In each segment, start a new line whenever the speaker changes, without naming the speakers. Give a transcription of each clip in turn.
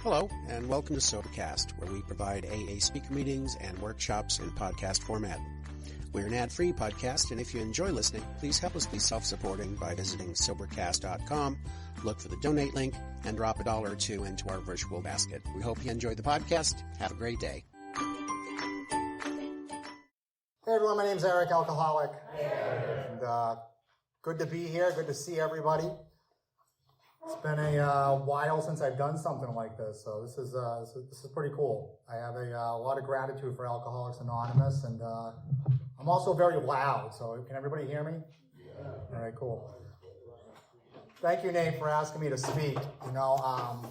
Hello, and welcome to Sobercast, where we provide AA speaker meetings and workshops in podcast format. We're an ad-free podcast, and if you enjoy listening, please help us be self-supporting by visiting Sobercast.com, look for the donate link, and drop $1 or $2 into our virtual basket. We hope you enjoyed the podcast. Have a great day.
Hey everyone, my name's Erik, alcoholic. And good to be here, good to see everybody. It's been a while since I've done something like this, so this is pretty cool. I have a lot of gratitude for Alcoholics Anonymous, and I'm also very loud, so can everybody hear me? Yeah. All right, cool. Thank you, Nate, for asking me to speak. You know,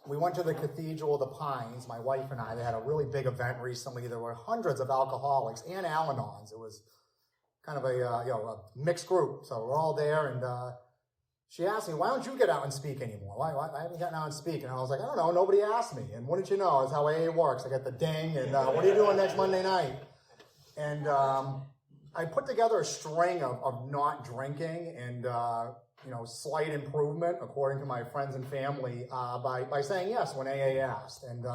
we went to the Cathedral of the Pines, my wife and I. They had a really big event recently. There were hundreds of alcoholics and al-anons. It was kind of a mixed group, so we're all there, and she asked me, why don't you get out and speak anymore? Why I haven't gotten out and speak? And I was like, I don't know, nobody asked me. And what did you know? It's how AA works. I got the ding, and what are you doing next Monday night? And I put together a string of not drinking and, slight improvement, according to my friends and family, by saying yes when AA asked. And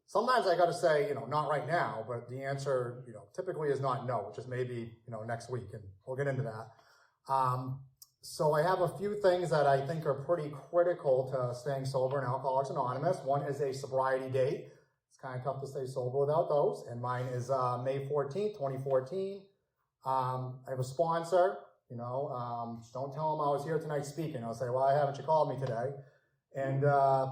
sometimes I got to say, not right now, but the answer, typically is not no, which is maybe, next week. And we'll get into that. So I have a few things that I think are pretty critical to staying sober in Alcoholics Anonymous. One is a sobriety date. It's kind of tough to stay sober without those. And mine is May 14th, 2014. I have a sponsor, don't tell them I was here tonight speaking. I'll say, why haven't you called me today? And I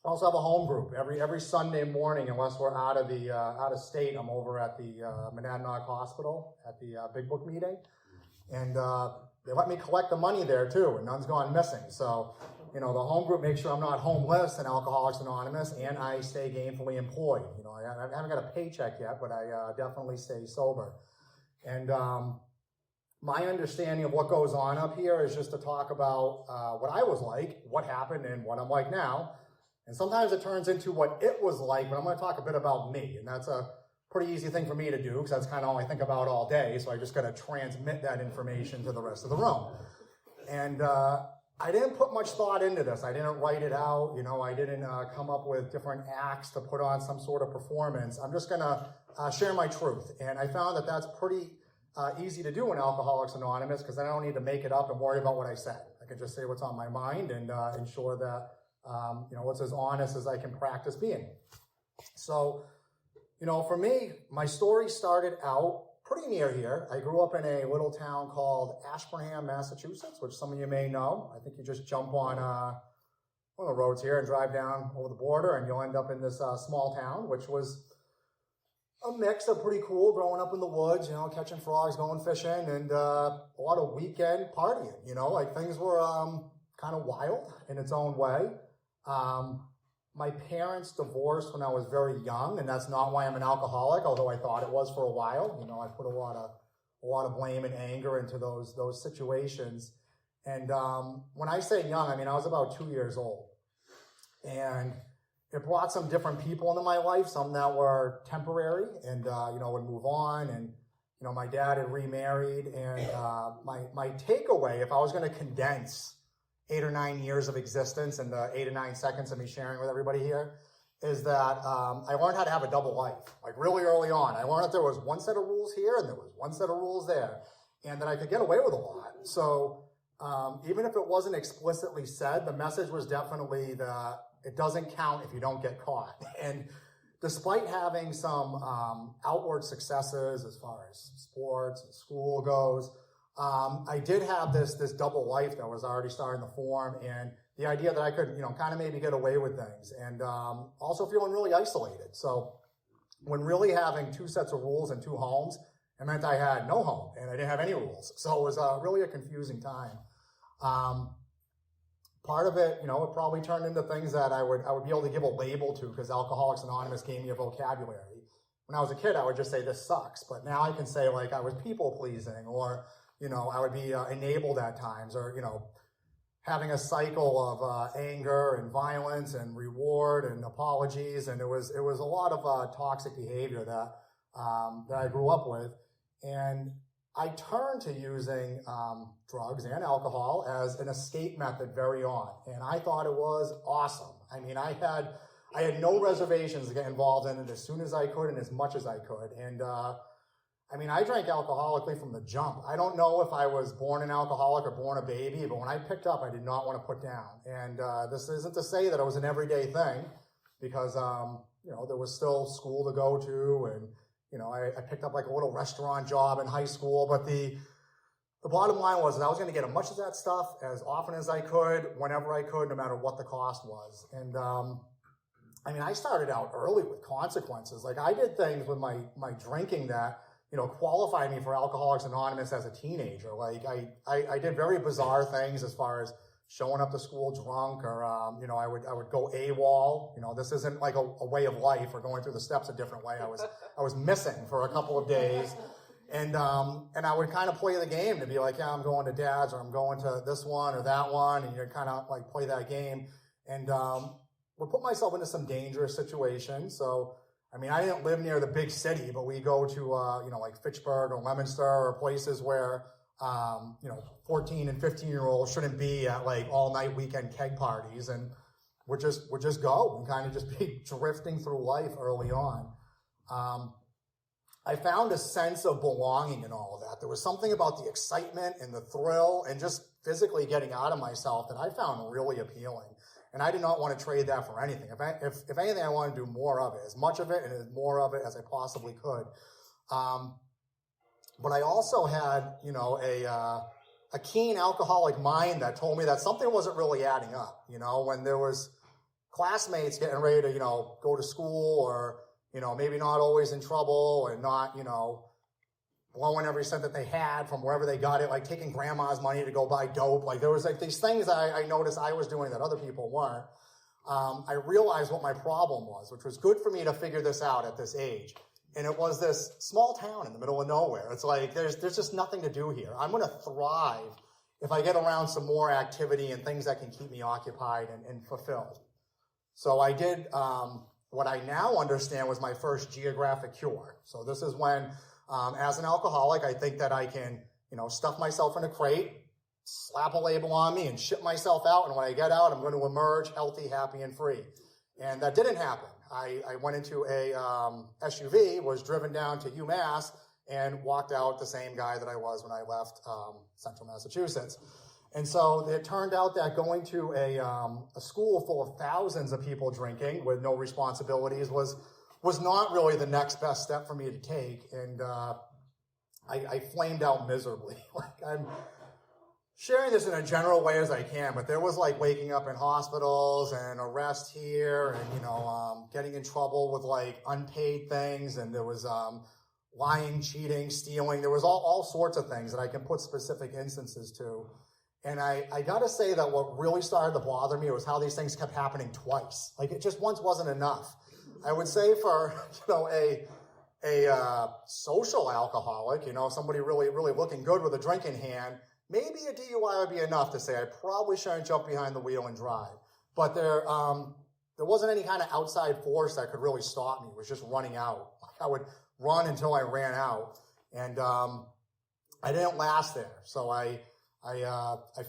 also have a home group. Every Sunday morning, unless we're out of state, I'm over at the Monadnock Hospital at the Big Book meeting. And they let me collect the money there too, and none's gone missing. So, the home group makes sure I'm not homeless in Alcoholics Anonymous, and I stay gainfully employed. I haven't got a paycheck yet, but I definitely stay sober. And my understanding of what goes on up here is just to talk about what I was like, what happened, and what I'm like now. And sometimes it turns into what it was like, but I'm going to talk a bit about me, and that's a pretty easy thing for me to do because that's kind of all I think about all day. So I just got to transmit that information to the rest of the room. And I didn't put much thought into this. I didn't write it out. I didn't come up with different acts to put on some sort of performance. I'm just going to share my truth. And I found that that's pretty easy to do in Alcoholics Anonymous because I don't need to make it up and worry about what I said. I can just say what's on my mind and ensure that, what's as honest as I can practice being. So, for me, my story started out pretty near here. I grew up in a little town called Ashburnham, Massachusetts, which some of you may know. I think you just jump on one of the roads here and drive down over the border, and you'll end up in this small town, which was a mix of pretty cool growing up in the woods, catching frogs, going fishing, and a lot of weekend partying. Things were kind of wild in its own way. My parents divorced when I was very young, and that's not why I'm an alcoholic, although I thought it was for a while. I put a lot of blame and anger into those situations. And when I say young, I mean I was about 2 years old. And it brought some different people into my life, some that were temporary and, would move on. And, my dad had remarried. And my takeaway, if I was going to condense 8 or 9 years of existence and the 8 or 9 seconds of me sharing with everybody here is that I learned how to have a double life, like really early on. I learned that there was one set of rules here and there was one set of rules there, and that I could get away with a lot. So even if it wasn't explicitly said, the message was definitely that it doesn't count if you don't get caught. And despite having some outward successes as far as sports and school goes, I did have this double life that was already starting to form, and the idea that I could, kind of maybe get away with things, and also feeling really isolated. So when really having 2 sets of rules and 2 homes, it meant I had no home, and I didn't have any rules. So it was really a confusing time. Part of it, it probably turned into things that I would be able to give a label to because Alcoholics Anonymous gave me a vocabulary. When I was a kid, I would just say, this sucks. But now I can say, like, I was people-pleasing, or I would be enabled at times, or, having a cycle of anger and violence and reward and apologies. And it was a lot of toxic behavior that I grew up with. And I turned to using drugs and alcohol as an escape method very on, and I thought it was awesome. I mean, I had no reservations to get involved in it as soon as I could and as much as I could. And I mean, I drank alcoholically from the jump. I don't know if I was born an alcoholic or born a baby, but when I picked up, I did not want to put down. And this isn't to say that it was an everyday thing, because there was still school to go to, and I picked up like a little restaurant job in high school. But the bottom line was that I was going to get as much of that stuff as often as I could, whenever I could, no matter what the cost was. And I mean, I started out early with consequences. Like, I did things with my drinking that qualified me for Alcoholics Anonymous as a teenager. Like, I did very bizarre things as far as showing up to school drunk, or I would go AWOL. This isn't like a way of life or going through the steps a different way. I was missing for a couple of days, and I would kind of play the game to be like, yeah, I'm going to Dad's, or I'm going to this one or that one, and you kind of like play that game, and would put myself into some dangerous situations. So, I mean, I didn't live near the big city, but we go to like Fitchburg or Leominster, or places where 14 and 15-year-olds shouldn't be at like all-night weekend keg parties, and would just go and kind of just be drifting through life early on. I found a sense of belonging in all of that. There was something about the excitement and the thrill and just physically getting out of myself that I found really appealing. And I did not want to trade that for anything. If anything, I wanted to do more of it, as much of it and as more of it as I possibly could. But I also had, a keen alcoholic mind that told me that something wasn't really adding up. When there was classmates getting ready to, go to school, or, maybe not always in trouble, and not, blowing every cent that they had from wherever they got it, like taking grandma's money to go buy dope. Like, there was like these things that I noticed I was doing that other people weren't. I realized what my problem was, which was good for me to figure this out at this age. And it was this small town in the middle of nowhere. It's like, there's just nothing to do here. I'm going to thrive if I get around some more activity and things that can keep me occupied and fulfilled. So I did what I now understand was my first geographic cure. So this is when, as an alcoholic, I think that I can, stuff myself in a crate, slap a label on me, and ship myself out. And when I get out, I'm going to emerge healthy, happy, and free. And that didn't happen. I went into a SUV, was driven down to UMass, and walked out the same guy that I was when I left Central Massachusetts. And so it turned out that going to a school full of thousands of people drinking with no responsibilities was not really the next best step for me to take. And I flamed out miserably. Like, I'm sharing this in a general way as I can, but there was like waking up in hospitals and arrest here, and getting in trouble with like unpaid things, and there was lying, cheating, stealing. There was all sorts of things that I can put specific instances to. And I gotta say that what really started to bother me was how these things kept happening twice. Like, it just once wasn't enough. I would say for a social alcoholic, somebody really looking good with a drink in hand, maybe a DUI would be enough to say I probably shouldn't jump behind the wheel and drive. But there wasn't any kind of outside force that could really stop me. It was just running out. I would run until I ran out, and I didn't last there. So I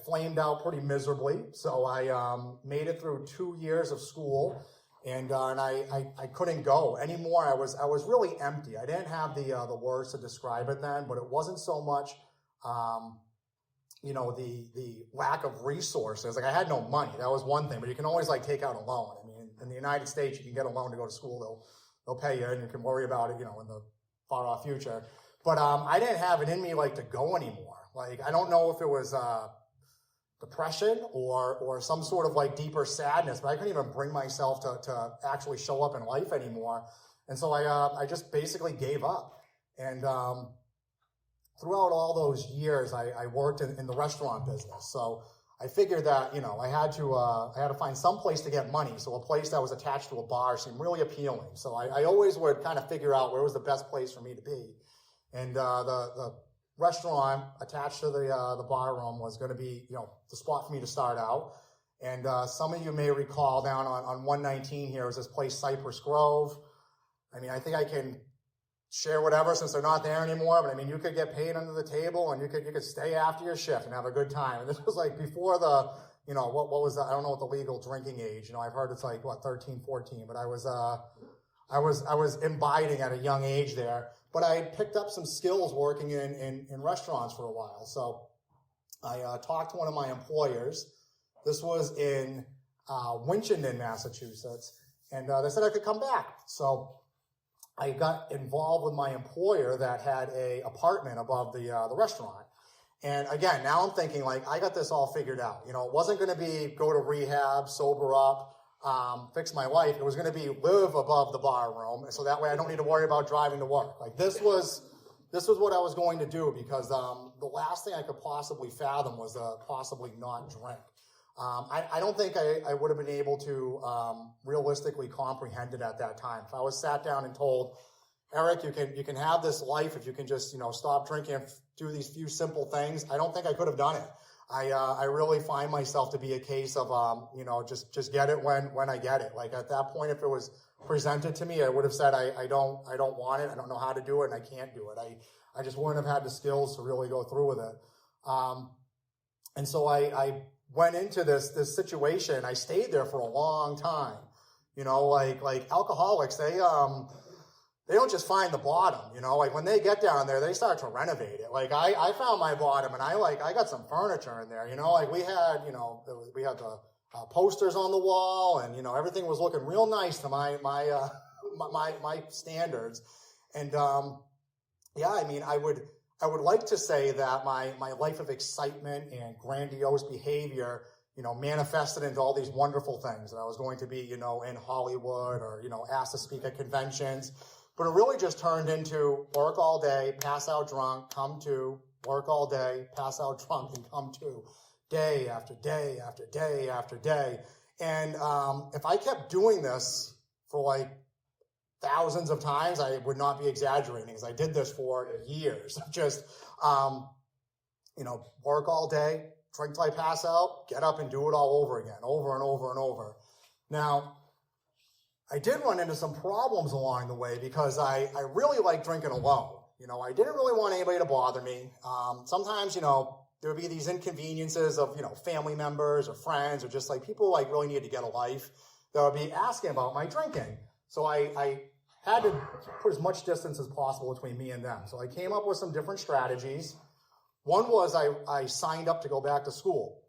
flamed out pretty miserably. So I made it through 2 years of school, and I couldn't go anymore. I was really empty. I didn't have the words to describe it then, but it wasn't so much the lack of resources. Like, I had no money. That was one thing, but you can always like take out a loan. I mean, in the United States, you can get a loan to go to school. They'll pay you, and you can worry about it, in the far off future. But I didn't have it in me like to go anymore. Like, I don't know if it was depression or some sort of like deeper sadness, but I couldn't even bring myself to actually show up in life anymore. And so I just basically gave up. And throughout all those years, I worked in the restaurant business. So I figured that, I had to find some place to get money. So a place that was attached to a bar seemed really appealing. So I always would kind of figure out where was the best place for me to be. And the restaurant attached to the bar room was going to be, the spot for me to start out. And some of you may recall down on 119 here was this place, Cypress Grove. I mean, I think I can share whatever since they're not there anymore. But I mean, you could get paid under the table and you could stay after your shift and have a good time. And this was like before the, what was that? I don't know what the legal drinking age, I've heard it's like 13, 14, but I was imbibing at a young age there, but I picked up some skills working in restaurants for a while. So I talked to one of my employers. This was in Winchendon, Massachusetts, and they said I could come back. So I got involved with my employer that had a apartment above the restaurant. And again, now I'm thinking like, I got this all figured out. It wasn't going to be go to rehab, sober up, fix my life. It was going to be live above the bar room. So that way I don't need to worry about driving to work. Like this was what I was going to do, because the last thing I could possibly fathom was possibly not drink. I don't think I would have been able to realistically comprehend it at that time. If I was sat down and told, Eric, you can have this life if you can just stop drinking and do these few simple things, I don't think I could have done it. I really find myself to be a case of just get it when I get it. Like at that point, if it was presented to me, I would have said I don't want it. I don't know how to do it, and I can't do it. I just wouldn't have had the skills to really go through with it. And so I went into this situation. I stayed there for a long time. Like alcoholics, they don't just find the bottom, like when they get down there, they start to renovate it. Like I found my bottom, and I got some furniture in there, like we had the posters on the wall, and, everything was looking real nice to my standards. And, I would like to say that my life of excitement and grandiose behavior, manifested into all these wonderful things. And I was going to be, in Hollywood or, asked to speak at conventions. But it really just turned into work all day, pass out drunk, come to, work all day, pass out drunk, and come to, day after day after day after day. And if I kept doing this for like thousands of times, I would not be exaggerating, because I did this for years. Just, work all day, drink till I pass out, get up and do it all over again, over and over and over. Now, I did run into some problems along the way, because I really like drinking alone. I didn't really want anybody to bother me. Sometimes, there would be these inconveniences of, family members or friends, or just like people like really need to get a life, that would be asking about my drinking. So I had to put as much distance as possible between me and them. So I came up with some different strategies. One was I signed up to go back to school,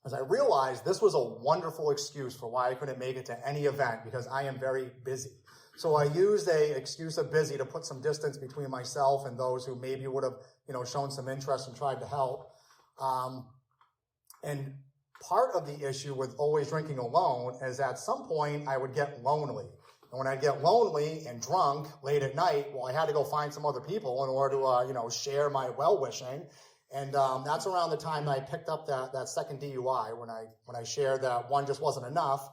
as I realized this was a wonderful excuse for why I couldn't make it to any event, because I am very busy. So I used a excuse of busy to put some distance between myself and those who maybe would have, shown some interest and tried to help. And part of the issue with always drinking alone is at some point I would get lonely. And when I get lonely and drunk late at night, well, I had to go find some other people in order to, share my well-wishing. And that's around the time I picked up that second DUI, when I shared that one just wasn't enough.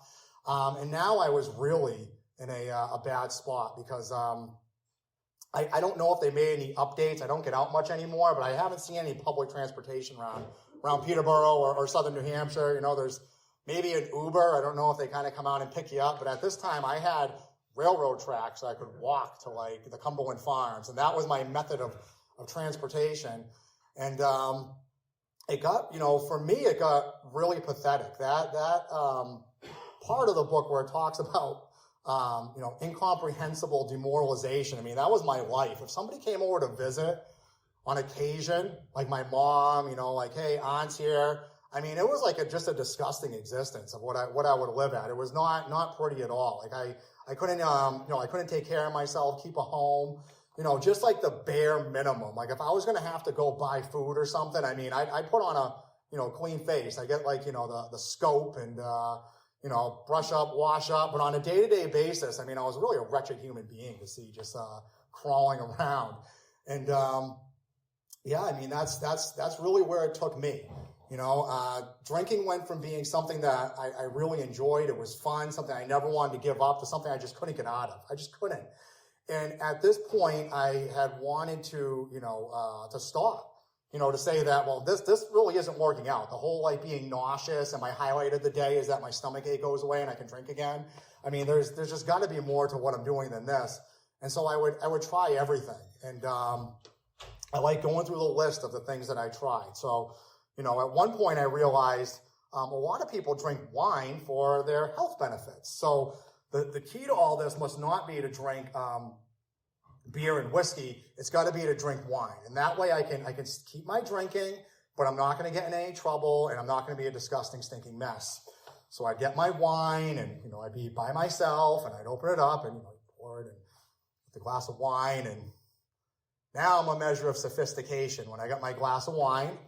And now I was really in a bad spot, because I don't know if they made any updates. I don't get out much anymore, but I haven't seen any public transportation around Peterborough or southern New Hampshire. There's maybe an Uber. I don't know if they kind of come out and pick you up. But at this time, I had railroad tracks so I could walk to like the Cumberland Farms, and that was my method of transportation. And it got, for me, it got really pathetic. That part of the book where it talks about incomprehensible demoralization. I mean, that was my life. If somebody came over to visit on occasion, like my mom, like, hey, aunt's here. I mean, it was like just a disgusting existence of what I would live at. It was not pretty at all. Like I couldn't, I couldn't take care of myself, keep a home, just like the bare minimum. Like if I was going to have to go buy food or something, I mean, I put on a, clean face. I get like, the scope and, brush up, wash up. But on a day-to-day basis, I mean, I was really a wretched human being to see just crawling around. And yeah, I mean, that's really where it took me. Drinking went from being something that I really enjoyed. It was fun, something I never wanted to give up, to something I just couldn't get out of. I just couldn't. And at this point, I had wanted to, to stop. To say that, well, this really isn't working out. The whole like being nauseous, and my highlight of the day is that my stomach ache goes away and I can drink again. I mean, there's just got to be more to what I'm doing than this. And so I would try everything. And I like going through the list of the things that I tried. So, at one point I realized a lot of people drink wine for their health benefits. So the key to all this must not be to drink beer and whiskey. It's got to be to drink wine. And that way I can keep my drinking, but I'm not going to get in any trouble, and I'm not going to be a disgusting, stinking mess. So I'd get my wine, and, I'd be by myself, and I'd open it up, and, pour it in the glass of wine. And now I'm a measure of sophistication when I got my glass of wine.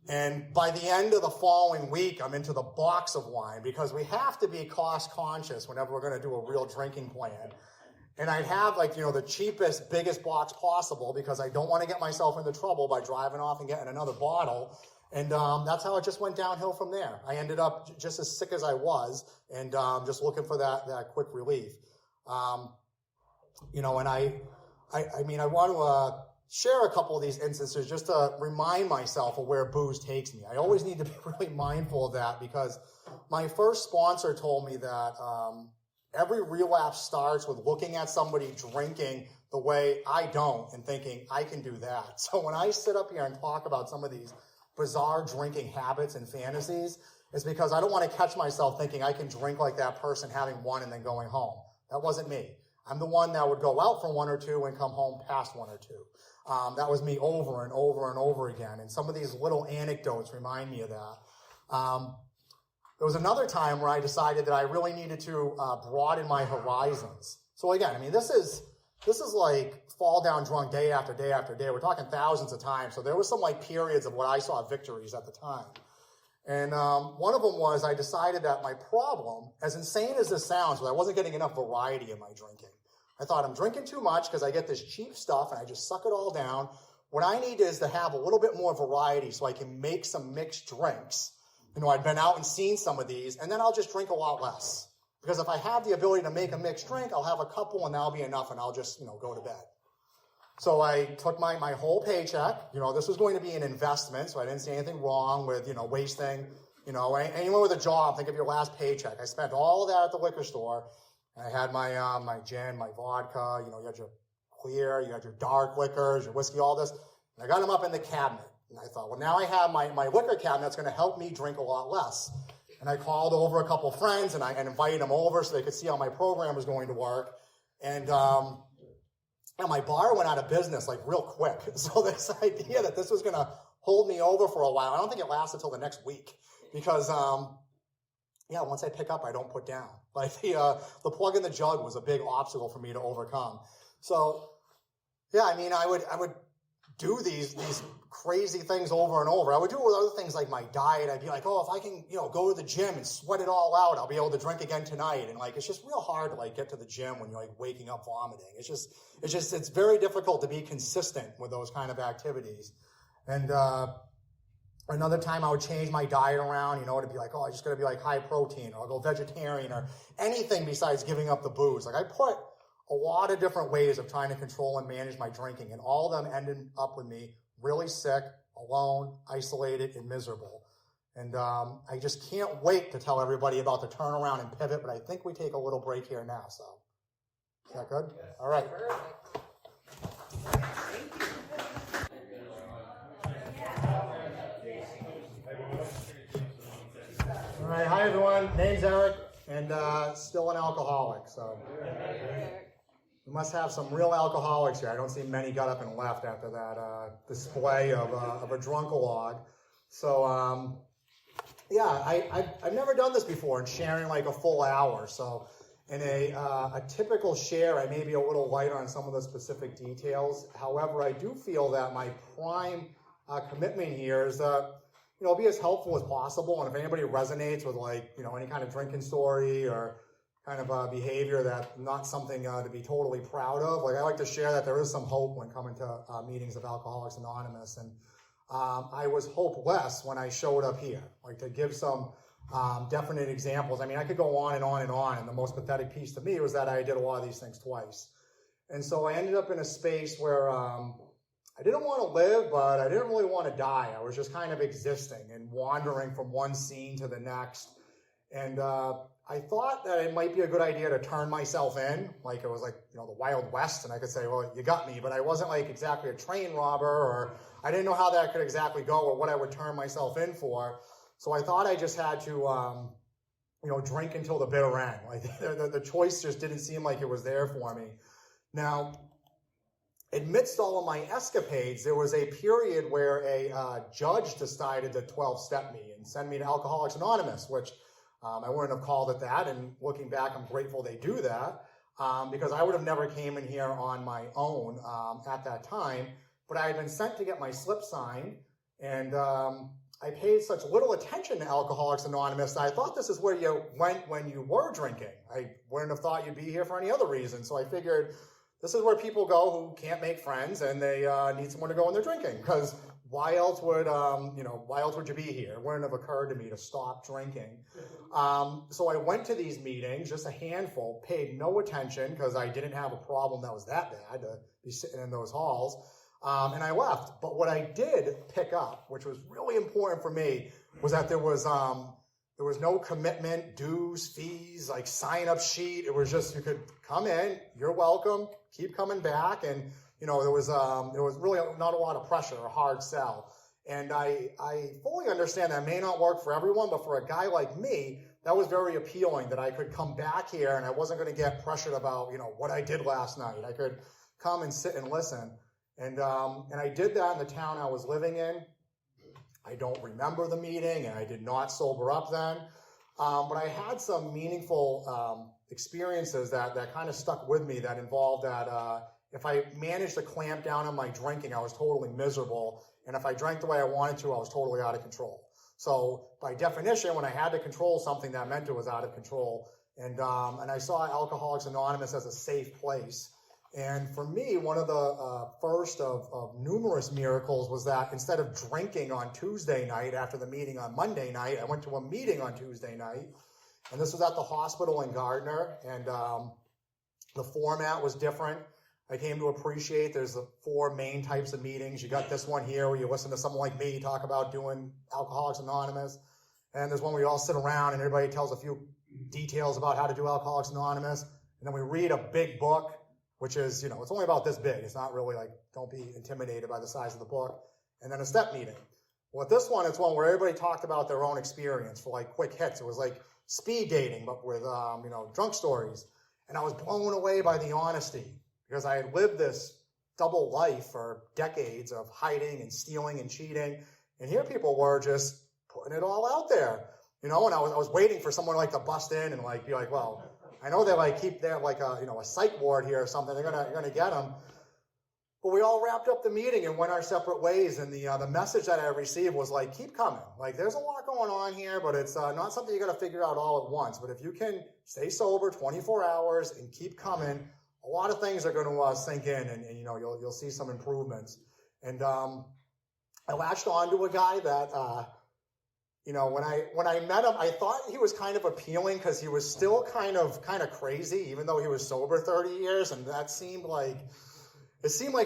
And by the end of the following week, I'm into the box of wine, because we have to be cost conscious whenever we're going to do a real drinking plan. And I'd have the cheapest, biggest box possible, because I don't want to get myself into trouble by driving off and getting another bottle. And that's how it just went downhill from there. I ended up just as sick as I was, and just looking for that quick relief. And I want to share a couple of these instances just to remind myself of where booze takes me. I always need to be really mindful of that, because my first sponsor told me that every relapse starts with looking at somebody drinking the way I don't and thinking, I can do that. So when I sit up here and talk about some of these bizarre drinking habits and fantasies, it's because I don't want to catch myself thinking I can drink like that person having one and then going home. That wasn't me. I'm the one that would go out for one or two and come home past one or two. That was me over and over and over again. And some of these little anecdotes remind me of that. There was another time where I decided that I really needed to broaden my horizons. So again, this is like fall down drunk day after day after day. We're talking thousands of times. So there was some periods of what I saw victories at the time. And one of them was I decided that my problem, as insane as this sounds, was I wasn't getting enough variety in my drinking. I thought, I'm drinking too much because I get this cheap stuff and I just suck it all down. What I need is to have a little bit more variety so I can make some mixed drinks. I'd been out and seen some of these, and then I'll just drink a lot less. Because if I have the ability to make a mixed drink, I'll have a couple and that'll be enough, and I'll just, go to bed. So I took my whole paycheck. This was going to be an investment, so I didn't see anything wrong with, wasting, anyone with a job, think of your last paycheck. I spent all of that at the liquor store. I had my gin, my vodka, you had your clear, you had your dark liquors, your whiskey, all this. And I got them up in the cabinet. And I thought, well, now I have my liquor cabinet that's going to help me drink a lot less. And I called over a couple friends and I invited them over so they could see how my program was going to work. And my bar went out of business real quick. So this idea that this was going to hold me over for a while, I don't think it lasted until the next week. Because, once I pick up, I don't put down. The plug in the jug was a big obstacle for me to overcome. So, I would do these crazy things over and over. I would do it with other things like my diet. I'd be like, if I can, go to the gym and sweat it all out, I'll be able to drink again tonight. And it's just real hard to get to the gym when you're waking up vomiting. It's very difficult to be consistent with those kind of activities. And, another time I would change my diet around, it'd be I just gotta be high protein, or I'll go vegetarian, or anything besides giving up the booze. I put a lot of different ways of trying to control and manage my drinking, and all of them ended up with me really sick, alone, isolated, and miserable. And I just can't wait to tell everybody about the turnaround and pivot, but I think we take a little break here now. So, is that good? Yes. All right. All right, hi everyone. Name's Eric, and still an alcoholic. So we must have some real alcoholics here. I don't see many got up and left after that display of a drunk-a-log. So I've never done this before, and sharing a full hour. So in a typical share, I may be a little lighter on some of the specific details. However, I do feel that my prime commitment here is be as helpful as possible. And if anybody resonates with any kind of drinking story or kind of behavior that's not something to be totally proud of, I like to share that there is some hope when coming to meetings of Alcoholics Anonymous. And I was hopeless when I showed up here, to give some definite examples. I could go on and on and on. And the most pathetic piece to me was that I did a lot of these things twice. And so I ended up in a space where I didn't want to live, but I didn't really want to die. I was just kind of existing and wandering from one scene to the next. And I thought that it might be a good idea to turn myself in, like it was like, the Wild West, and I could say, well, you got me, but I wasn't like exactly a train robber, or I didn't know how that could exactly go or what I would turn myself in for. So I thought I just had to, drink until the bitter end. Like the choice just didn't seem like it was there for me. Now, amidst all of my escapades, there was a period where a judge decided to 12-step me and send me to Alcoholics Anonymous, which I wouldn't have called it that. And looking back, I'm grateful they do that because I would have never came in here on my own at that time. But I had been sent to get my slip signed, and I paid such little attention to Alcoholics Anonymous that I thought this is where you went when you were drinking. I wouldn't have thought you'd be here for any other reason. So I figured this is where people go who can't make friends and they need someone to go when they're drinking, because why else would you be here? It wouldn't have occurred to me to stop drinking. So I went to these meetings, just a handful, paid no attention because I didn't have a problem that was that bad to be sitting in those halls. And I left. But what I did pick up, which was really important for me, was that there was no commitment, dues, fees, like sign-up sheet. It was just, you could come in, you're welcome, keep coming back, and there was really not a lot of pressure, a hard sell. And I fully understand that may not work for everyone, but for a guy like me, that was very appealing, that I could come back here and I wasn't going to get pressured about what I did last night. I could come and sit and listen. And I did that in the town I was living in. I don't remember the meeting, and I did not sober up then. But I had some meaningful experiences that kind of stuck with me that involved that if I managed to clamp down on my drinking, I was totally miserable. And if I drank the way I wanted to, I was totally out of control. So by definition, when I had to control something, that meant it was out of control. And I saw Alcoholics Anonymous as a safe place. And for me, one of the first of numerous miracles was that instead of drinking on Tuesday night after the meeting on Monday night, I went to a meeting on Tuesday night. And this was at the hospital in Gardner. And the format was different. I came to appreciate there's the 4 main types of meetings. You got this one here where you listen to someone like me talk about doing Alcoholics Anonymous. And there's one where you all sit around and everybody tells a few details about how to do Alcoholics Anonymous. And then we read a big book, which is, it's only about this big. It's not really like, don't be intimidated by the size of the book. And then a step meeting. Well, this one, it's one where everybody talked about their own experience for like quick hits. It was like speed dating, but with, drunk stories. And I was blown away by the honesty because I had lived this double life for decades of hiding and stealing and cheating. And here people were just putting it all out there, and I was waiting for someone like to bust in and like be like, well, I know they like keep their like a psych ward here or something. They're gonna get them. But we all wrapped up the meeting and went our separate ways. And the message that I received was like, keep coming. Like there's a lot going on here, but it's not something you got to figure out all at once. But if you can stay sober 24 hours and keep coming, a lot of things are going to sink in, and you'll see some improvements. And I latched on to a guy that. When I met him, I thought he was kind of appealing because he was still kind of crazy, even though he was sober 30 years, and that seemed like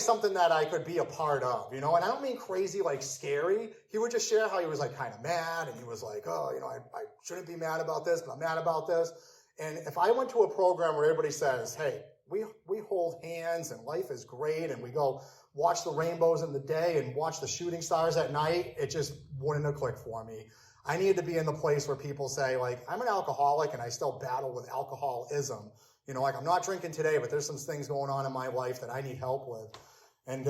something that I could be a part of, And I don't mean crazy like scary. He would just share how he was like kind of mad, and he was like, oh, I shouldn't be mad about this, but I'm mad about this. And if I went to a program where everybody says, hey, we hold hands and life is great, and we go watch the rainbows in the day and watch the shooting stars at night, it just wouldn't have clicked for me. I needed to be in the place where people say, like, I'm an alcoholic and I still battle with alcoholism. Like I'm not drinking today, but there's some things going on in my life that I need help with. And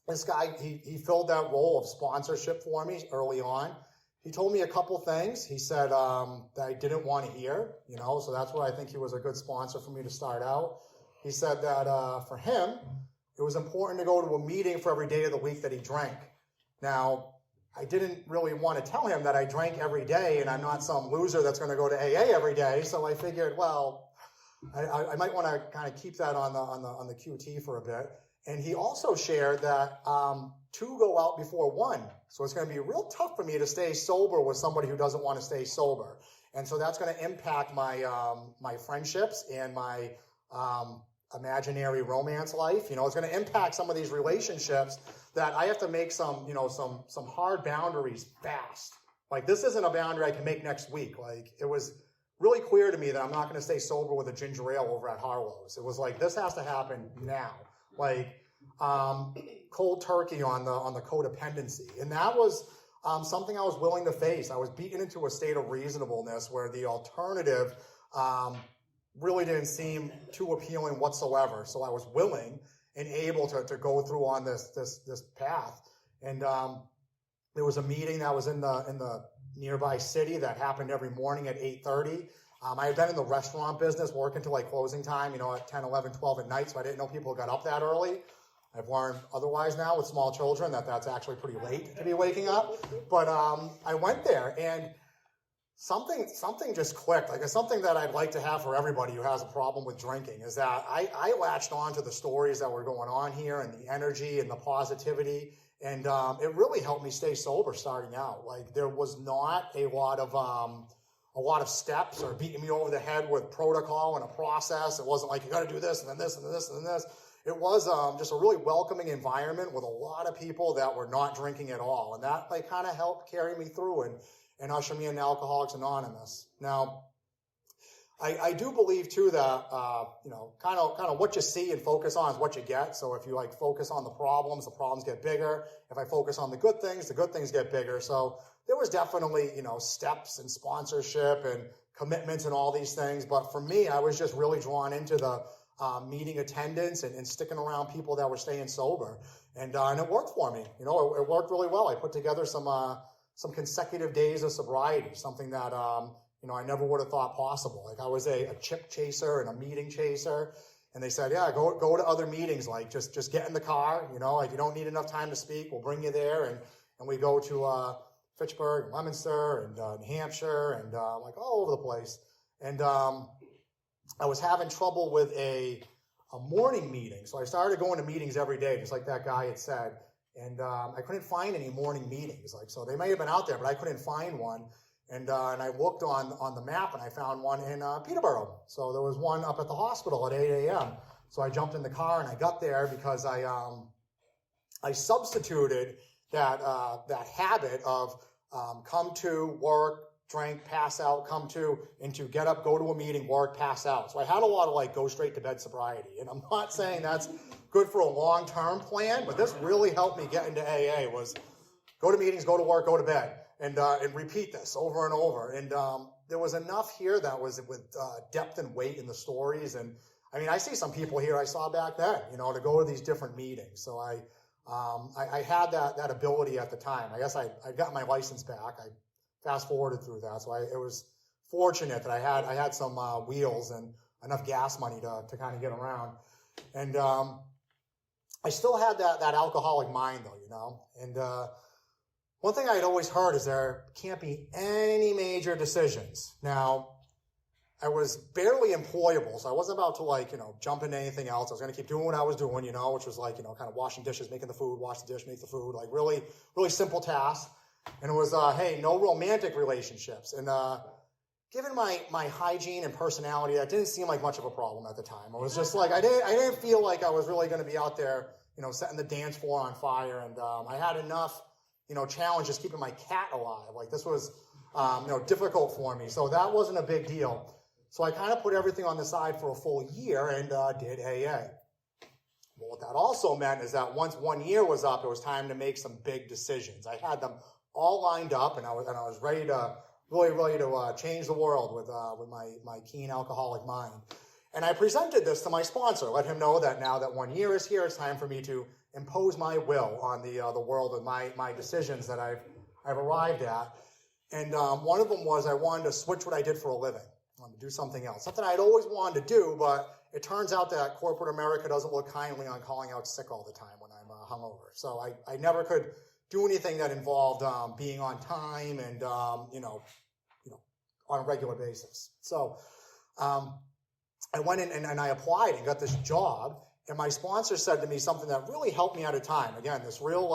this guy, he filled that role of sponsorship for me early on. He told me a couple things. He said that I didn't want to hear, so that's why I think he was a good sponsor for me to start out. He said that for him, it was important to go to a meeting for every day of the week that he drank. Now, I didn't really want to tell him that I drank every day and I'm not some loser that's going to go to AA every day. So I figured, well, I might want to kind of keep that on the QT for a bit. And he also shared that 2 go out before 1. So it's going to be real tough for me to stay sober with somebody who doesn't want to stay sober. And so that's going to impact my my friendships and my imaginary romance life. It's going to impact some of these relationships that I have to make some hard boundaries fast. Like, this isn't a boundary I can make next week. Like, it was really clear to me that I'm not going to stay sober with a ginger ale over at Harlow's. It was like, this has to happen now. Like, cold turkey on the codependency. And that was something I was willing to face. I was beaten into a state of reasonableness where the alternative really didn't seem too appealing whatsoever. So I was willing and able to go through on this path. And there was a meeting that was in the nearby city that happened every morning at 8:30. I had been in the restaurant business working till like closing time, at 10, 11, 12 at night. So I didn't know people got up that early. I've learned otherwise now with small children that's actually pretty late to be waking up. But I went there and something just clicked. Like, it's something that I'd like to have for everybody who has a problem with drinking, is that I latched on to the stories that were going on here and the energy and the positivity. And it really helped me stay sober starting out. Like, there was not a lot of steps or beating me over the head with protocol and a process. It wasn't like, you got to do this and then this and then this and then this. It was just a really welcoming environment with a lot of people that were not drinking at all. And that like kind of helped carry me through and usher me into Alcoholics Anonymous. Now, I do believe too that, kind of what you see and focus on is what you get. So if you like focus on the problems get bigger. If I focus on the good things get bigger. So there was definitely, steps and sponsorship and commitments and all these things. But for me, I was just really drawn into the meeting attendance and sticking around people that were staying sober. And it worked for me. It worked really well. I put together some consecutive days of sobriety, something that, I never would have thought possible. Like, I was a chip chaser and a meeting chaser. And they said, yeah, go to other meetings. Like, just get in the car, like, you don't need enough time to speak. We'll bring you there. And we go to Fitchburg, and Leominster, and New Hampshire, and like all over the place. And I was having trouble with a morning meeting. So I started going to meetings every day, just like that guy had said. And I couldn't find any morning meetings. Like, so they may have been out there, but I couldn't find one. And I looked on the map and I found one in Peterborough. So there was one up at the hospital at 8 a.m. So I jumped in the car and I got there because I substituted that habit of come to, work, drink, pass out, come to, into get up, go to a meeting, work, pass out. So I had a lot of like go straight to bed sobriety. And I'm not saying that's good for a long-term plan, but this really helped me get into AA, was go to meetings, go to work, go to bed, and repeat this over and over. And there was enough here that was with depth and weight in the stories. And I mean, I see some people here I saw back then, to go to these different meetings. So I had that ability at the time. I guess I got my license back. I fast forwarded through that. So it was fortunate that I had some wheels and enough gas money to kind of get around. And I still had that alcoholic mind though, And one thing I had always heard is there can't be any major decisions. Now, I was barely employable, so I wasn't about to jump into anything else. I was going to keep doing what I was doing, which was kind of washing dishes, making the food, wash the dish, make the food, like really, really simple tasks. And it was, hey, no romantic relationships. And given my hygiene and personality, that didn't seem like much of a problem at the time. I was just like, I didn't feel like I was really going to be out there, setting the dance floor on fire. And I had enough, challenges keeping my cat alive. Like, this was, difficult for me. So that wasn't a big deal. So I kind of put everything on the side for a full year and did AA. Well, what that also meant is that once 1 year was up, it was time to make some big decisions. I had them all lined up, and I was ready to change the world with my keen alcoholic mind. And I presented this to my sponsor, let him know that now that 1 year is here, it's time for me to impose my will on the world with my decisions that I've arrived at. And one of them was I wanted to switch what I did for a living. I wanted to do something else, something I'd always wanted to do, but it turns out that corporate America doesn't look kindly on calling out sick all the time when I'm hungover. So I never could do anything that involved being on time and on a regular basis. So I went in and I applied and got this job, and my sponsor said to me something that really helped me at a time. Again, this real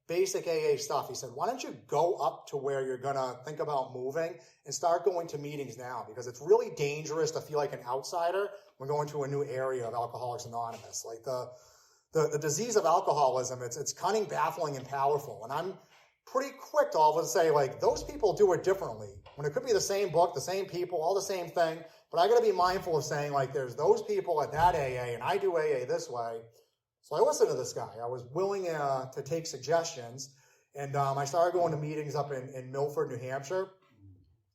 basic AA stuff. He said, why don't you go up to where you're going to think about moving and start going to meetings now, because it's really dangerous to feel like an outsider when going to a new area of Alcoholics Anonymous. Like the disease of alcoholism, it's cunning, baffling, and powerful. And I'm pretty quick to all of a sudden say, like, those people do it differently. When it could be the same book, the same people, all the same thing. But I got to be mindful of saying, like, there's those people at that AA, and I do AA this way. So I listened to this guy. I was willing to take suggestions. And I started going to meetings up in Milford, New Hampshire.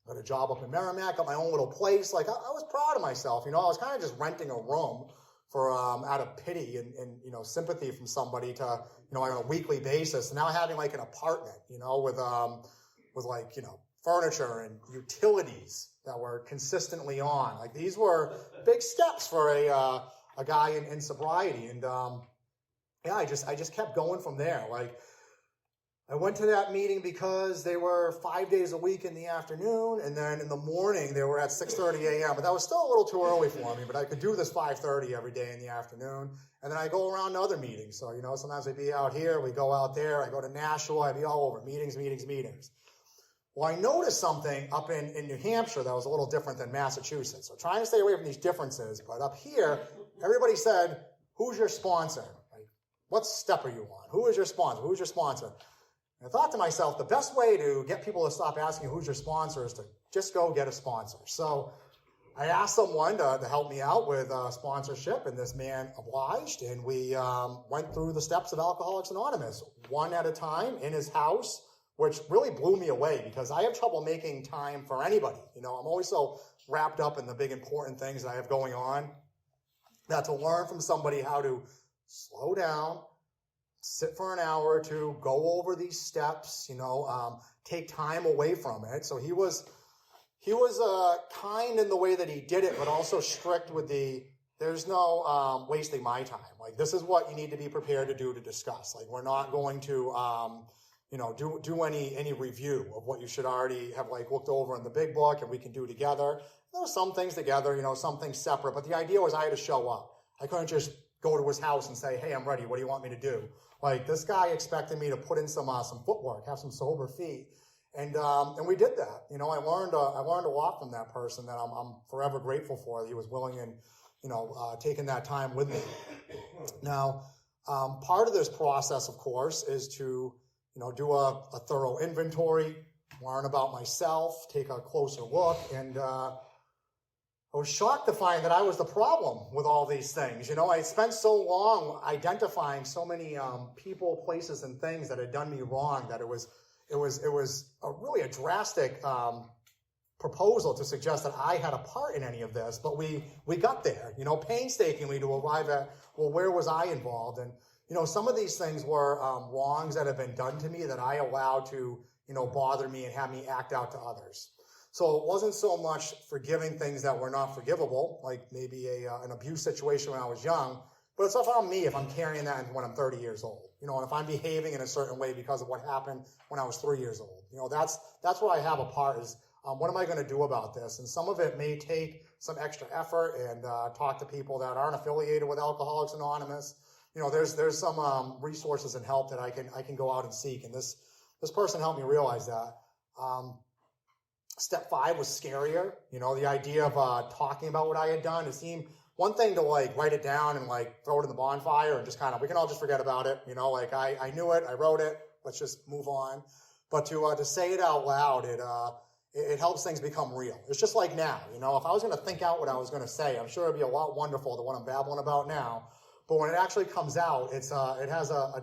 Got a job up in Merrimack, got my own little place. Like, I was proud of myself. I was kind of just renting a room for out of pity and sympathy from somebody to, on a weekly basis. And now having like an apartment, with like, furniture and utilities that were consistently on. Like, these were big steps for a guy in sobriety. And I just kept going from there. Like, I went to that meeting because they were 5 days a week in the afternoon, and then in the morning they were at 6:30 a.m. But that was still a little too early for me, but I could do this 5:30 every day in the afternoon. And then I go around to other meetings. So, sometimes I'd be out here, we go out there, I go to Nashua, I'd be all over, meetings. Well, I noticed something up in New Hampshire that was a little different than Massachusetts. So trying to stay away from these differences, but up here, everybody said, who's your sponsor? Like, what step are you on? Who is your sponsor? Who's your sponsor? And I thought to myself, the best way to get people to stop asking who's your sponsor is to just go get a sponsor. So I asked someone to help me out with sponsorship, and this man obliged, and we went through the steps of Alcoholics Anonymous, one at a time in his house, which really blew me away because I have trouble making time for anybody. I'm always so wrapped up in the big important things that I have going on that to learn from somebody how to slow down, sit for an hour or two, go over these steps, take time away from it. So he was kind in the way that he did it, but also strict with there's no wasting my time. Like, this is what you need to be prepared to do to discuss. Like, we're not going to, do any review of what you should already have like looked over in the big book and we can do together. There were some things together, some things separate, but the idea was I had to show up. I couldn't just go to his house and say, hey, I'm ready. What do you want me to do? Like, this guy expected me to put in some footwork, have some sober feet. And we did that. I learned a lot from that person that I'm forever grateful for. That he was willing and, taking that time with me. Now, part of this process, of course, is to, do a thorough inventory, learn about myself, take a closer look. And I was shocked to find that I was the problem with all these things. I spent so long identifying so many people, places, and things that had done me wrong that it was really a drastic proposal to suggest that I had a part in any of this. But we got there, painstakingly to arrive at, well, where was I involved? And, some of these things were wrongs that have been done to me that I allowed to, bother me and have me act out to others. So it wasn't so much forgiving things that were not forgivable, like maybe an abuse situation when I was young, but it's on me if I'm carrying that into when I'm 30 years old. And if I'm behaving in a certain way because of what happened when I was 3 years old. That's where I have a part is, what am I going to do about this? And some of it may take some extra effort and talk to people that aren't affiliated with Alcoholics Anonymous. There's some resources and help that I can go out and seek. And this person helped me realize that. Step 5 was scarier. The idea of talking about what I had done. It seemed one thing to like write it down and like throw it in the bonfire and just we can all just forget about it. I knew it, I wrote it, let's just move on. But to say it out loud, it helps things become real. It's just like now, if I was going to think out what I was going to say, I'm sure it'd be a lot wonderful than what I'm babbling about now. But when it actually comes out, it has a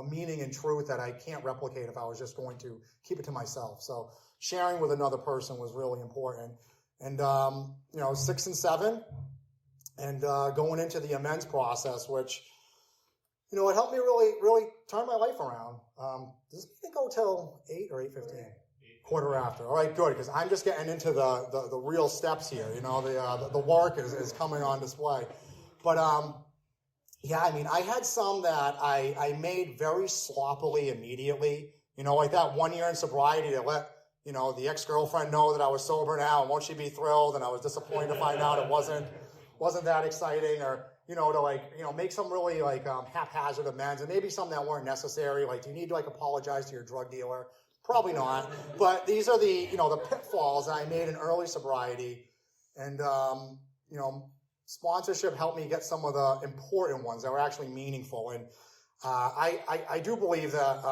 meaning and truth that I can't replicate if I was just going to keep it to myself. So sharing with another person was really important. And, 6 and 7, and going into the amends process, which, it helped me really turn my life around. Does it need to go till 8 or 8:15? Quarter after. All right, good, because I'm just getting into the real steps here. The work is coming on display. But, I had some that I made very sloppily immediately. Like that 1 year in sobriety to let, the ex-girlfriend know that I was sober now, and won't she be thrilled? And I was disappointed to find out it wasn't that exciting, or, to make some really haphazard amends, and maybe some that weren't necessary. Like, do you need to apologize to your drug dealer? Probably not. But these are the pitfalls that I made in early sobriety. And, sponsorship helped me get some of the important ones that were actually meaningful. And I do believe that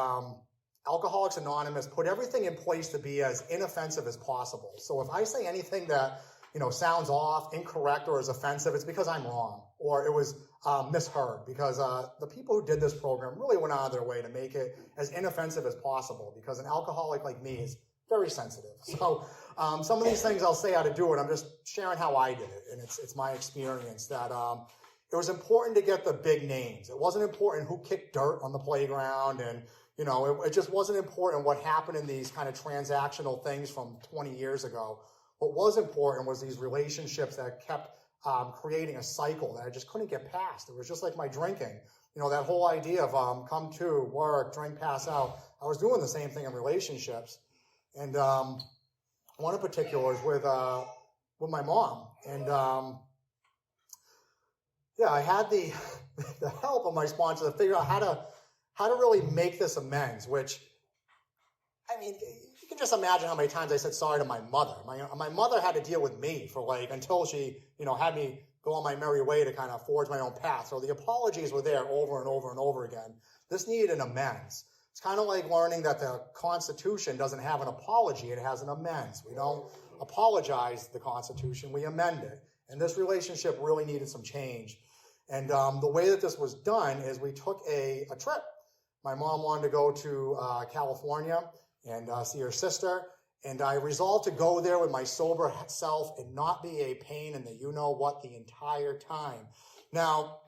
Alcoholics Anonymous put everything in place to be as inoffensive as possible. So if I say anything that, sounds off, incorrect, or is offensive, it's because I'm wrong, or it was misheard, because the people who did this program really went out of their way to make it as inoffensive as possible, because an alcoholic like me is very sensitive. So some of these things I'll say how to do it. I'm just sharing how I did it, and it's my experience that it was important to get the big names. It wasn't important who kicked dirt on the playground, and it just wasn't important what happened in these kind of transactional things from 20 years ago. What was important was these relationships that kept creating a cycle that I just couldn't get past. It was just like my drinking. That whole idea of come to, work, drink, pass out. I was doing the same thing in relationships. And one in particular is with my mom. And I had the help of my sponsor to figure out how to really make this amends, which, you can just imagine how many times I said sorry to my mother. My mother had to deal with me for until she, had me go on my merry way to kind of forge my own path. So the apologies were there over and over and over again. This needed an amends. It's kind of like learning that the Constitution doesn't have an apology. It has an amends. We don't apologize the Constitution. We amend it. And this relationship really needed some change. And the way that this was done is we took a trip. My mom wanted to go to California and see her sister. And I resolved to go there with my sober self and not be a pain in the you-know-what the entire time. Now,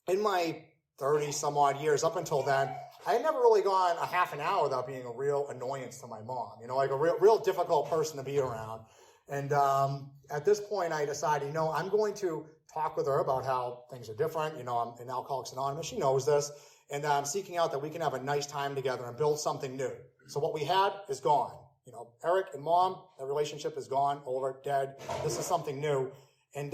in my 30-some-odd years up until then, I had never really gone a half an hour without being a real annoyance to my mom, like a real difficult person to be around. And at this point, I decided, I'm going to talk with her about how things are different. I'm in Alcoholics Anonymous. She knows this. And I'm seeking out that we can have a nice time together and build something new. So what we had is gone. Eric and Mom, that relationship is gone, over, dead. This is something new. And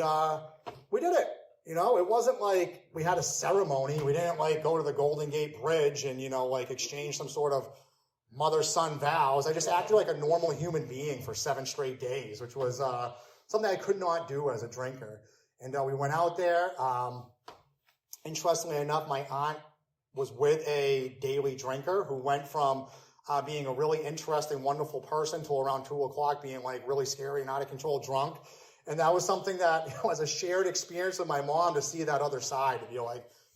we did it. It wasn't like we had a ceremony. We didn't go to the Golden Gate Bridge and, exchange some sort of mother-son vows. I just acted like a normal human being for 7 straight days, which was something I could not do as a drinker. And we went out there. Interestingly enough, my aunt was with a daily drinker who went from being a really interesting, wonderful person till around 2 o'clock being really scary and out of control drunk. And that was something that, as a shared experience with my mom, to see that other side, to be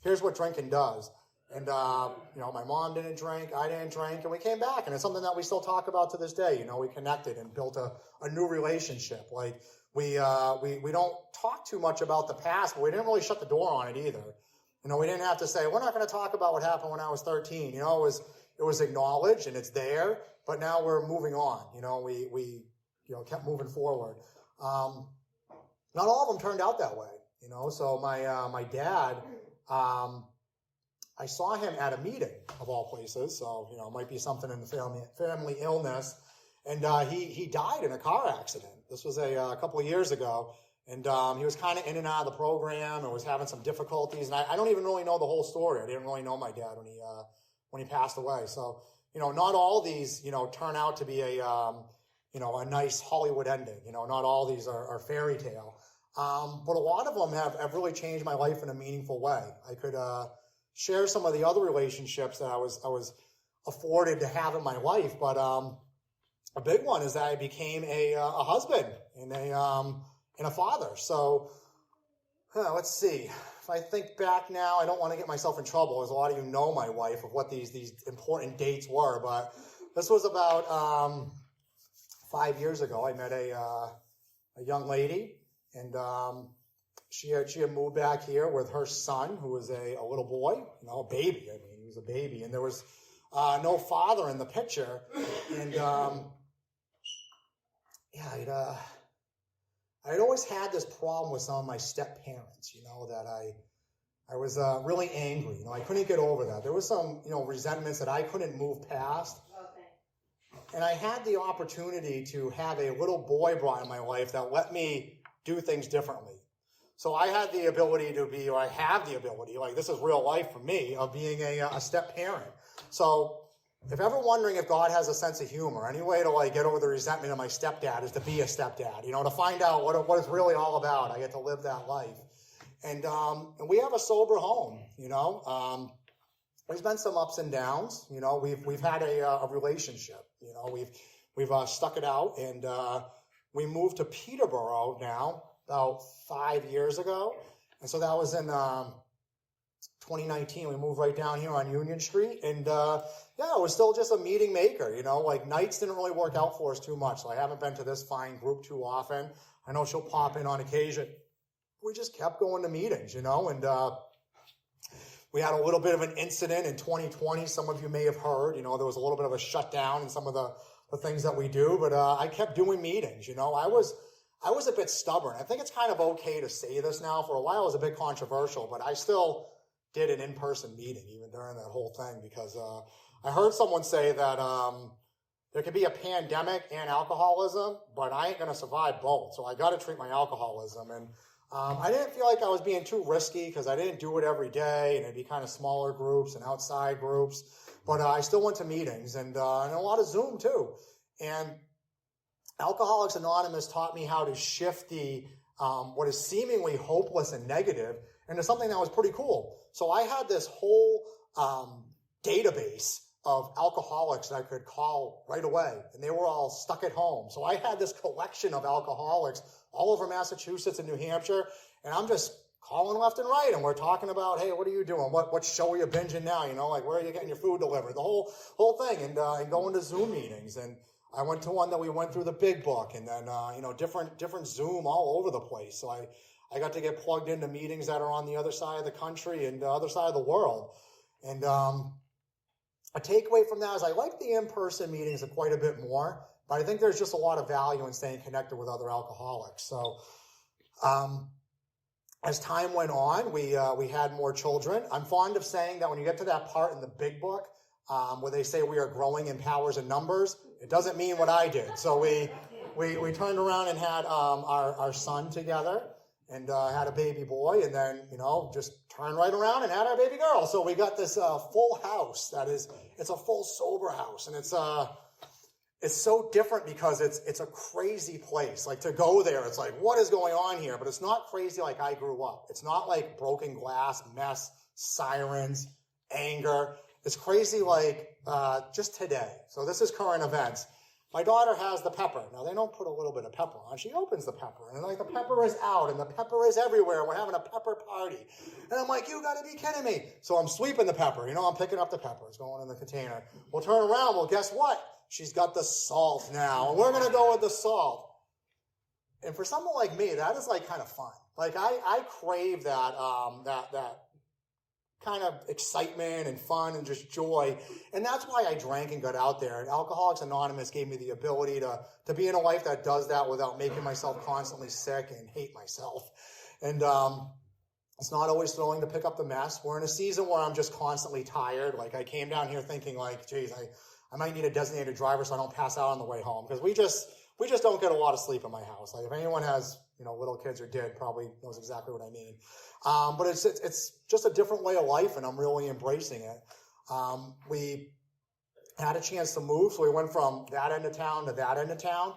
here's what drinking does. And, my mom didn't drink, I didn't drink, and we came back. And it's something that we still talk about to this day. We connected and built a new relationship. We don't talk too much about the past, but we didn't really shut the door on it either. We didn't have to say, we're not going to talk about what happened when I was 13. It was acknowledged and it's there, but now we're moving on. We kept moving forward. Not all of them turned out that way, So my dad, I saw him at a meeting of all places. So, it might be something in the family illness. And he died in a car accident. This was a couple of years ago. And he was kind of in and out of the program and was having some difficulties. And I don't even really know the whole story. I didn't really know my dad when he passed away. So, not all these, turn out to be a nice Hollywood ending. Not all these are fairy tale. But a lot of them have really changed my life in a meaningful way. I could share some of the other relationships that I was afforded to have in my life. But a big one is that I became a husband and a father. So let's see. If I think back now, I don't want to get myself in trouble, as a lot of you know my wife, of what these important dates were. But this was about 5 years ago. I met a young lady, and she had moved back here with her son, who was a little boy, a baby. He was a baby, and there was no father in the picture. And I'd always had this problem with some of my step-parents, that I was really angry. I couldn't get over that. There was some, resentments that I couldn't move past. Okay. And I had the opportunity to have a little boy brought in my life that let me do things differently. So I had the ability to be, or I have the ability, this is real life for me, of being a step-parent. So if ever wondering if God has a sense of humor, any way to get over the resentment of my stepdad is to be a stepdad, to find out what it's really all about. I get to live that life. And we have a sober home, there's been some ups and downs. You know, we've had a relationship. You know, we've stuck it out, and we moved to Peterborough now about 5 years ago, and so that was in 2019. We moved right down here on Union Street, and yeah, it was still just a meeting maker. You know, like nights didn't really work out for us too much, so I haven't been to this fine group too often. I know she'll pop in on occasion. We just kept going to meetings, you know, and we had a little bit of an incident in 2020. Some of you may have heard, you know, there was a little bit of a shutdown in some of the things that we do, but I kept doing meetings. You know, I was a bit stubborn. I think it's kind of okay to say this now. For a while, it was a bit controversial, but I still did an in-person meeting even during that whole thing, because I heard someone say that there could be a pandemic and alcoholism, but I ain't going to survive both. So I got to treat my alcoholism. And I didn't feel like I was being too risky, because I didn't do it every day, and it'd be kind of smaller groups and outside groups. But I still went to meetings and a lot of Zoom too. And Alcoholics Anonymous taught me how to shift the what is seemingly hopeless and negative into something that was pretty cool. So I had this whole database of alcoholics that I could call right away, and they were all stuck at home. So I had this collection of alcoholics all over Massachusetts and New Hampshire, and I'm just calling left and right, and we're talking about, hey, what are you doing? What show are you binging now? You know, like, where are you getting your food delivered? The whole thing, and going to Zoom meetings. And I went to one that we went through the big book, and then you know, different Zoom all over the place. So I got to get plugged into meetings that are on the other side of the country and the other side of the world. And a takeaway from that is I like the in-person meetings quite a bit more, but I think there's just a lot of value in staying connected with other alcoholics. So as time went on, we had more children. I'm fond of saying that when you get to that part in the big book where they say we are growing in powers and numbers, it doesn't mean what I did. So we turned around and had our son together, and had a baby boy, and then, you know, just turned right around and had our baby girl. So we got this full house. It's a full sober house, and it's so different because it's a crazy place. Like, to go there, it's like, what is going on here? But it's not crazy like I grew up. It's not like broken glass, mess, sirens, anger. It's crazy like just today. So this is current events. My daughter has the pepper. Now, they don't put a little bit of pepper on. She opens the pepper, and like, the pepper is out, and the pepper is everywhere. We're having a pepper party. And I'm like, you got to be kidding me. So I'm sweeping the pepper. You know, I'm picking up the pepper. It's going in the container. We'll turn around. Well, guess what? She's got the salt now, and we're going to go with the salt. And for someone like me, that is like kind of fun. Like, I crave that kind of excitement and fun and just joy. And that's why I drank and got out there. And Alcoholics Anonymous gave me the ability to be in a life that does that without making myself constantly sick and hate myself. And it's not always thrilling to pick up the mess. We're in a season where I'm just constantly tired. Like, I came down here thinking like, geez, I might need a designated driver so I don't pass out on the way home. Because we just don't get a lot of sleep in my house. Like, if anyone has, you know, little kids or did, probably knows exactly what I mean. But it's just a different way of life, and I'm really embracing it. We had a chance to move, so we went from that end of town to that end of town,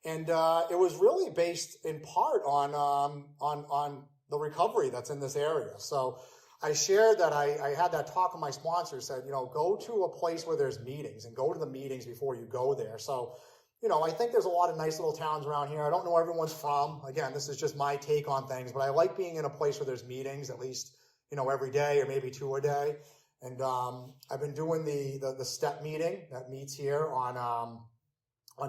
and it was really based in part on the recovery that's in this area. So I shared that I had that talk with my sponsor, said, you know, go to a place where there's meetings, and go to the meetings before you go there. So, you know, I think there's a lot of nice little towns around here. I don't know where everyone's from. Again, this is just my take on things, but I like being in a place where there's meetings, at least, you know, every day or maybe 2 a day. And I've been doing the step meeting that meets here on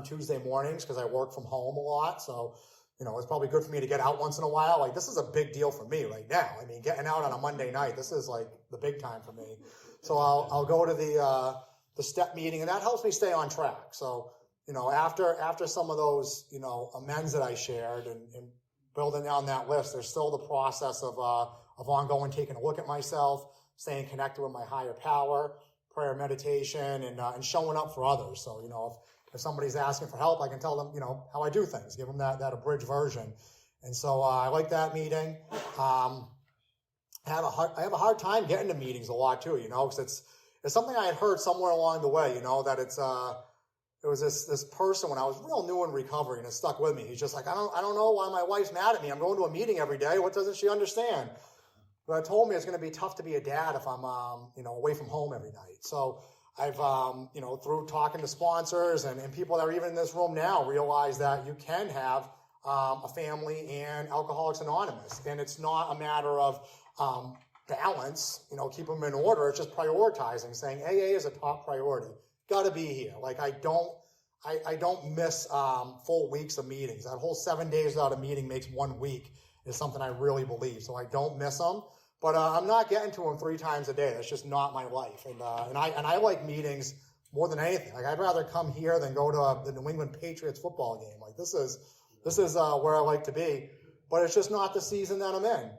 Tuesday mornings, because I work from home a lot. So, you know, it's probably good for me to get out once in a while. Like, this is a big deal for me right now. I mean, getting out on a Monday night, this is like the big time for me. So I'll go to the step meeting, and that helps me stay on track. So, you know, after some of those, you know, amends that I shared and building down that list, there's still the process of ongoing taking a look at myself, staying connected with my higher power, prayer, meditation, and showing up for others. So, you know, if somebody's asking for help, I can tell them, you know, how I do things, give them that abridged version. And so I like that meeting. I have a hard time getting to meetings a lot too, you know, because it's something I had heard somewhere along the way, you know, that there was this person when I was real new in recovery, and it stuck with me. He's just like, I don't know why my wife's mad at me. I'm going to a meeting every day. What doesn't she understand? but told me it's going to be tough to be a dad if I'm, away from home every night. So I've, through talking to sponsors and people that are even in this room now, realized that you can have a family and Alcoholics Anonymous. And it's not a matter of balance, keep them in order. It's just prioritizing, saying AA is a top priority. Got to be here. Like I don't miss full weeks of meetings. That whole 7 days without a meeting makes 1 week is something I really believe. So I don't miss them. But I'm not getting to them 3 times a day. That's just not my life. And I like meetings more than anything. Like I'd rather come here than go to the New England Patriots football game. Like this is where I like to be. But it's just not the season that I'm in.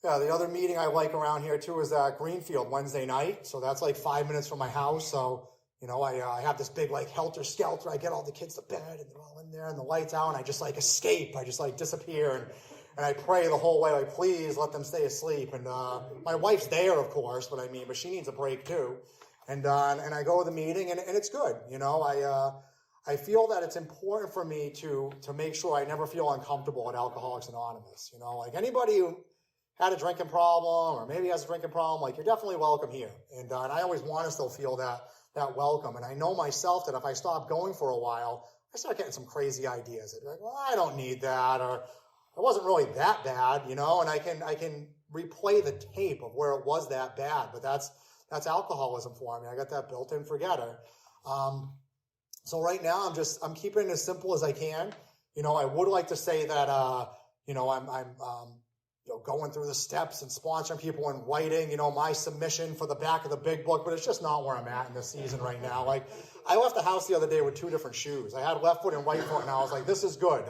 The other meeting I like around here too is Greenfield Wednesday night. So that's like 5 minutes from my house. So I have this big like helter skelter. I get all the kids to bed and they're all in there and the lights out and I just like escape. I just like disappear and I pray the whole way, like, please let them stay asleep. And my wife's there, of course, but she needs a break too. And I go to the meeting and it's good. I feel that it's important for me to make sure I never feel uncomfortable at Alcoholics Anonymous. Like anybody who had a drinking problem or maybe has a drinking problem, like you're definitely welcome here. And I always want to still feel that welcome. And I know myself that if I stop going for a while, I start getting some crazy ideas. I'd be like, well, I don't need that, or it wasn't really that bad, and I can replay the tape of where it was that bad. But that's alcoholism for me. I got that built-in forgetter. So right now I'm keeping it as simple as I can. I would like to say that I'm going through the steps and sponsoring people and writing, my submission for the back of the big book, but it's just not where I'm at in this season right now. Like, I left the house the other day with 2 different shoes. I had left foot and right foot, and I was like, this is good.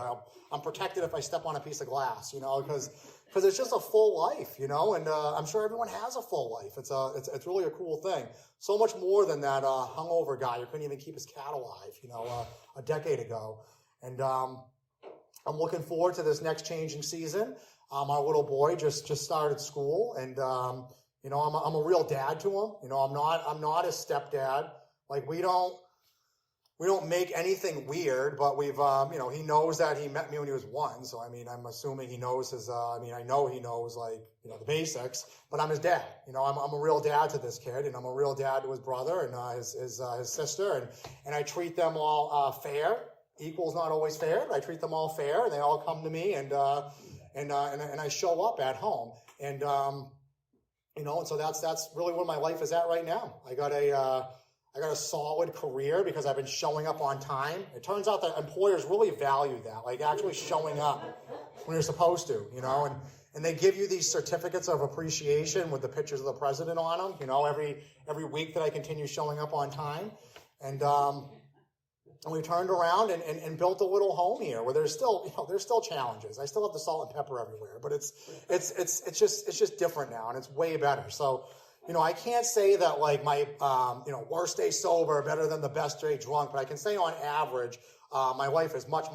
I'm protected if I step on a piece of glass, because it's just a full life, and I'm sure everyone has a full life. It's really a cool thing. So much more than that hungover guy who couldn't even keep his cat alive, a decade ago. And I'm looking forward to this next changing season. Our little boy just started school, and I'm a real dad to him. I'm not his stepdad. Like we don't make anything weird, but we've he knows that he met me when he was 1. So I'm assuming he knows his. I know he knows the basics. But I'm his dad. I'm a real dad to this kid, and I'm a real dad to his brother and his sister, and I treat them all fair. Equal's not always fair, but I treat them all fair, and they all come to me and I show up at home, and and so that's really where my life is at right now. I got a solid career because I've been showing up on time. It turns out that employers really value that, like actually showing up when you're supposed to, and they give you these certificates of appreciation with the pictures of the president on them, every week that I continue showing up on time, and we turned around and built a little home here where there's still challenges. I still have the salt and pepper everywhere, but it's just different now, and it's way better. So, I can't say that like my worst day sober better than the best day drunk, but I can say on average my life is much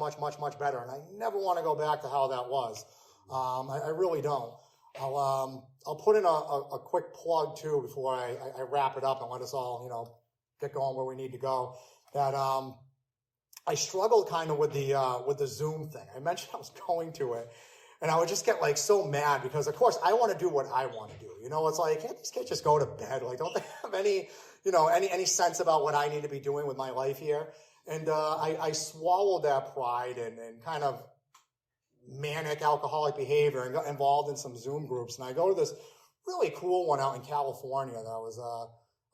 better, and I never want to go back to how that was. I really don't. I'll put in a quick plug too before I wrap it up and let us all get going where we need to go. That I struggled kind of with the Zoom thing. I mentioned I was going to it, and I would just get like so mad because, of course, I want to do what I want to do. It's like, can't these kids just go to bed? Like, don't they have any sense about what I need to be doing with my life here? And I swallowed that pride and kind of manic alcoholic behavior and got involved in some Zoom groups. And I go to this really cool one out in California that I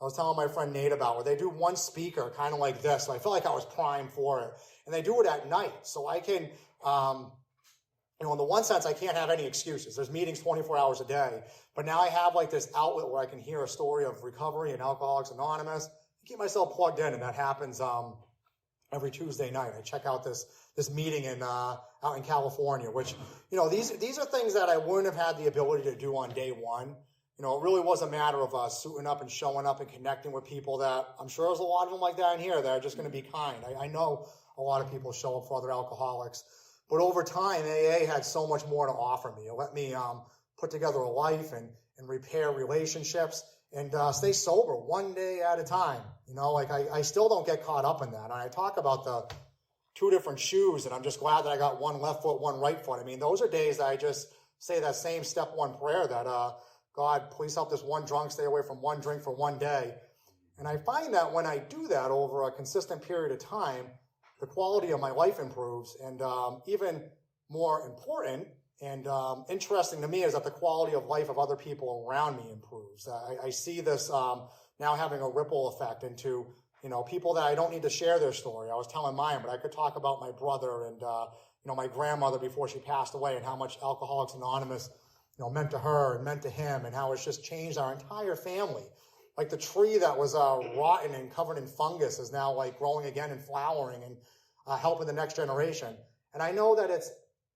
was telling my friend Nate about, where they do one speaker kind of like this. So I felt like I was primed for it. And they do it at night. So I can, in the one sense, I can't have any excuses. There's meetings 24 hours a day. But now I have like this outlet where I can hear a story of recovery and Alcoholics Anonymous. I keep myself plugged in, and that happens every Tuesday night. I check out this meeting out in California, which, these are things that I wouldn't have had the ability to do on day one. It really was a matter of suiting up and showing up and connecting with people that I'm sure there's a lot of them like that in here that are just going to be kind. I know a lot of people show up for other alcoholics, but over time, AA had so much more to offer me. It let me put together a life and repair relationships and stay sober one day at a time. I still don't get caught up in that. And I talk about the 2 different shoes, and I'm just glad that I got one left foot, one right foot. I mean, those are days that I just say that same step 1 prayer that, God, please help this one drunk stay away from one drink for one day. And I find that when I do that over a consistent period of time, the quality of my life improves. And even more important and interesting to me is that the quality of life of other people around me improves. I see this now having a ripple effect into, people that I don't need to share their story. I was telling mine, but I could talk about my brother and, my grandmother before she passed away and how much Alcoholics Anonymous, meant to her and meant to him, and how it's just changed our entire family. Like the tree that was rotten and covered in fungus is now like growing again and flowering and helping the next generation. And I know that it's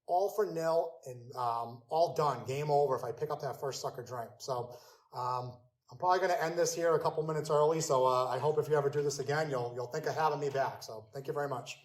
all for nil and all done, game over if I pick up that first sucker drink. So I'm probably going to end this here a couple minutes early. So I hope if you ever do this again, you'll think of having me back. So thank you very much.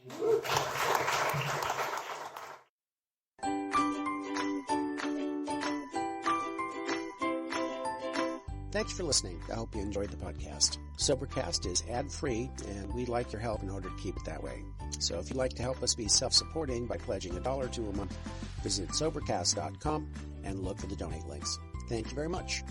Thanks for listening. I hope you enjoyed the podcast. Sobercast is ad-free, and we'd like your help in order to keep it that way. So if you'd like to help us be self-supporting by pledging $1 or $2 a month, visit Sobercast.com and look for the donate links. Thank you very much.